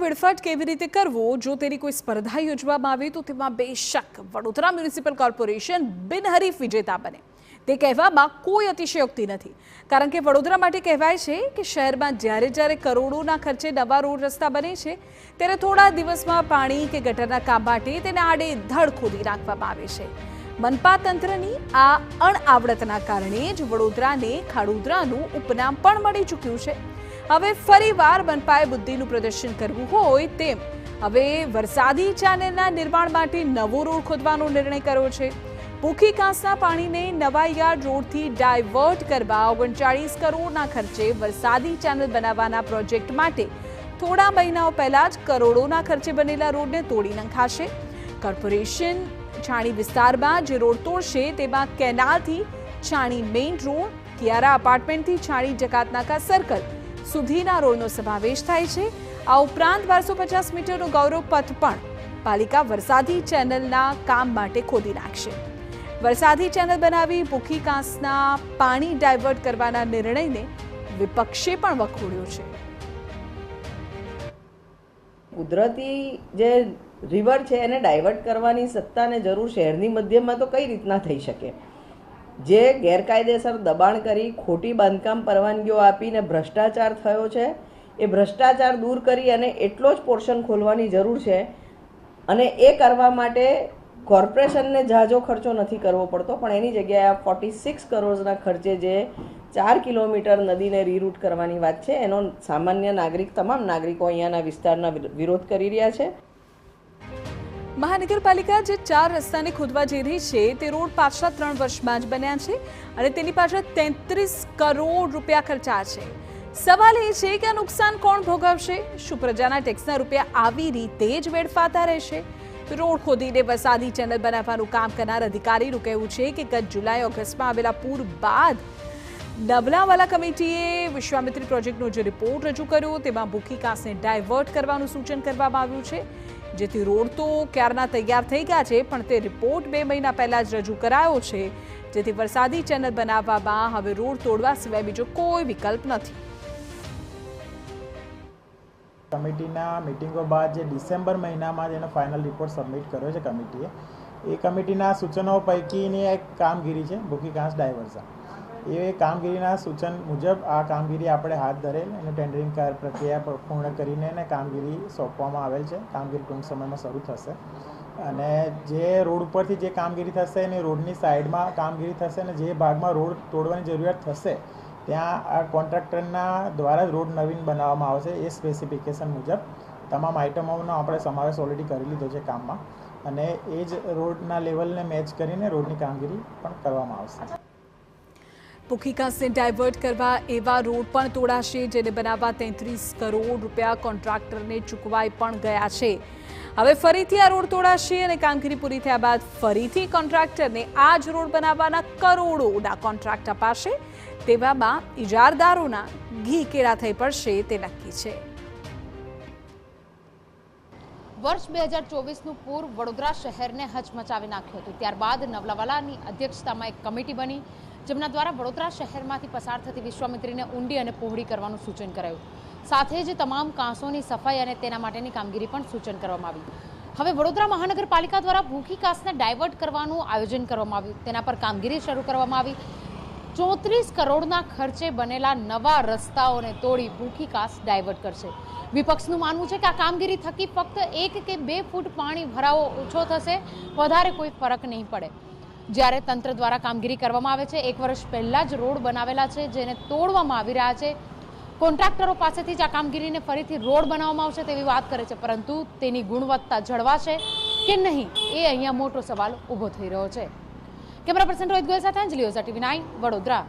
વેડફાટ કેવી રીતે કરવો જો તેની કોઈ સ્પર્ધા યોજવામાં આવે તો તેમાં બેશક વડોદરા મ્યુનિસિપલ કોર્પોરેશન બિનહરીફ વિજેતા બને તે કહેવામાં કોઈ અતિશયોક્તિ નથી, કારણ કે વડોદરા માટે કહેવાય છે કે શહેરમાં જ્યારે જ્યારે કરોડોના ખર્ચે નવા રોડ રસ્તા બને છે ત્યારે થોડા દિવસમાં પાણી કે ગટરના કામ માટે તેને આડેધડ ખોદી નાખવામાં આવે છે। મનપા તંત્રની આ અણઆવડતના કારણે જ વડોદરાને ખાડોદરાનું ઉપનામ પણ મળી ચૂક્યું છે। હવે ફરીવાર મનપાએ બુદ્ધિનું પ્રદર્શન કરવું હોય તેમ હવે વરસાદી ચેનલના નિર્માણ માટે નવો રોડ ખોદવાનો નિર્ણય કર્યો છે। ભૂખી કાંસના પાણીને નવાઈયાર્ડ રોડથી ડાયવર્ટ કરવા 39 કરોડના ખર્ચે વરસાદી ચેનલ બનાવવાના પ્રોજેક્ટ માટે થોડા મહિનાઓ પહેલા જ કરોડોના ખર્ચે બનેલા રોડને તોડી નંખાશે। કોર્પોરેશન છાણી વિસ્તારમાં જે રોડ તોડશે તેમાં કેનાલથી છાણી મેઇન રોડ, કિયારા અપાર્ટમેન્ટથી છાણી જકાતનાકા સર્કલ સુધીના રોડનો સમાવેશ થાય છે। આ ઉપરાંત 1250 મીટરનો ગૌરવ પથ પણ પાલિકા વરસાદી ચેનલના કામ માટે ખોદી નાખશે। વરસાદી ચેનલ બનાવી ભૂખી કાંસના પાણી ડાયવર્ટ કરવાના નિર્ણયને વિપક્ષે પણ વખોડ્યો છે। કુદરતી જે રિવર છે એને ડાયવર્ટ કરવાની સત્તાને જરૂર શહેરની મધ્યમાં તો કઈ રીતના થઈ શકે? જે ગેરકાયદેસર દબાણ કરી ખોટી બાંધકામ પરવાનગીઓ આપીને ભ્રષ્ટાચાર થયો છે એ ભ્રષ્ટાચાર દૂર કરી અને એટલો જ પોર્શન ખોલવાની જરૂર છે અને એ કરવા માટે કોર્પોરેશનને ઝાઝો ખર્ચો નથી કરવો પડતો, પણ એની જગ્યાએ 46 કરોડના ખર્ચે જે 4 કિલોમીટર નદીને રીરૂટ કરવાની વાત છે એનો સામાન્ય નાગરિક તમામ નાગરિકો અહીંયાના વિસ્તારના વિરોધ કરી રહ્યા છે। મહાનગરપાલિકા જે 4 રસ્તાને ખોદવા જઈ રહી છે તે રોડ પાછલા 3 વર્ષમાં જ બન્યા છે અને તેની પાછળ 33 કરોડ રૂપિયા ખર્ચા છે। સવાલ એ છે કે આ નુકસાન કોણ ભોગવશે? શું પ્રજાના ટેક્સના રૂપિયા આવી રીતે જ વેડફાતા રહેશે? રોડ ખોદીને વરસાદી ચેનલ બનાવવાનું કામ કરનાર અધિકારીનું કહેવું છે કે ગત જુલાઈ-ઓગસ્ટમાં આવેલા પૂર બાદ નવલાવાલા કમિટીએ વિશ્વામિત્રી પ્રોજેક્ટનો જે રિપોર્ટ રજૂ કર્યો તેમાં ભૂખી કાંસને ડાયવર્ટ કરવાનું સૂચન કરવામાં આવ્યું છે, જેથી રોડ તો ક્યારના તૈયાર થઈ ગયા છે પણ તે રિપોર્ટ 2 મહિના પહેલા જ રજૂ કરાયો છે, જેથી વરસાદી ચેનલ બનાવવામાં હવે રોડ તોડવા સિવાય બીજો કોઈ વિકલ્પ નથી। કમિટીના મિટિંગો બાદ જે ડિસેમ્બર મહિનામાં જેનો ફાઇનલ રિપોર્ટ સબમિટ કર્યો છે કમિટીએ, એ કમિટીના સૂચનો પૈકીની એક કામગીરી છે ભૂખી કાંસ ડાયવર્ઝન। એ કામગીરીના સૂચન મુજબ આ કામગીરી આપણે હાથ ધરેલ અને ટેન્ડરિંગ પ્રક્રિયા પૂર્ણ કરીને એને કામગીરી સોંપવામાં આવેલ છે। કામગીરી ટૂંક સમયમાં શરૂ થશે અને જે રોડ ઉપરથી જે કામગીરી થશે એની રોડની સાઈડમાં કામગીરી થશે અને જે ભાગમાં રોડ તોડવાની જરૂરિયાત થશે ત્યાં આ કોન્ટ્રાક્ટરના દ્વારા જ રોડ નવીન બનાવવામાં આવશે। એ સ્પેસિફિકેશન મુજબ તમામ આઇટમોનો આપણે સમાવેશ ઓલરેડી કરી લીધો છે કામમાં અને એ જ રોડના લેવલને મેચ કરીને રોડની કામગીરી પણ કરવામાં આવશે। ભૂખી કાંસને ડાયવર્ટ કરવા એવા રોડ પણ તોડાશે જેને બનાવવા 33 કરોડ રૂપિયા કોન્ટ્રાક્ટરને ચૂકવાઈ પણ ગયા છે। હવે ફરીથી આ રોડ તોડાશે અને કામગીરી પૂરી થયા બાદ ફરીથી કોન્ટ્રાક્ટરને આ જ રોડ બનાવવાના કરોડોના કોન્ટ્રાક્ટ અપાશે। તેવામાં ઇજારદારોના ઘી કેળા થઈ પડશે તે નક્કી છે। વર્ષ 2024નું પૂર વડોદરા શહેરને હચમચાવી નાખ્યું હતું। ત્યારબાદ નવલાવાલાની અધ્યક્ષતામાં એક કમિટી બની જેમના દ્વારા વડોદરા શહેરમાંથી પસાર થતી વિશ્વામિત્રીને ઊંડી અને પહોળી કરવાનું સૂચન કરાયું। સાથે જ તમામ કાંસોની સફાઈ અને તેના માટેની કામગીરી પણ સૂચન કરવામાં આવી। હવે વડોદરા મહાનગરપાલિકા દ્વારા ભૂખી કાંસને ડાયવર્ટ કરવાનું આયોજન કરવામાં આવ્યું, તેના પર કામગીરી શરૂ કરવામાં આવી। 34 કરોડના ખર્ચે બનેલા નવા રસ્તાઓને તોડી ભૂખી કાંસ ડાયવર્ટ કરશે। વિપક્ષનું માનવું છે કે આ કામગીરી થકી ફક્ત 1 કે 2 ફૂટ પાણી ભરાવો ઓછો થશે, વધારે કોઈ ફરક નહીં પડે। જ્યારે તંત્ર દ્વારા કામગીરી કરવામાં આવે છે, 1 વર્ષ પહેલા જ રોડ બનાવેલા છે જેને તોડવામાં આવી રહ્યા છે। કોન્ટ્રાક્ટરો પાસેથી જ આ કામગીરીને ફરીથી રોડ બનાવવામાં આવશે તેવી વાત કરે છે, પરંતુ તેની ગુણવત્તા જળવાશે કે નહીં એ અહીંયા મોટો સવાલ ઊભો થઈ રહ્યો છે। કેમેરા પર્સન રોહિત ગોયલ સાથે અંજલિ ઓઝા, TV9 વડોદરા।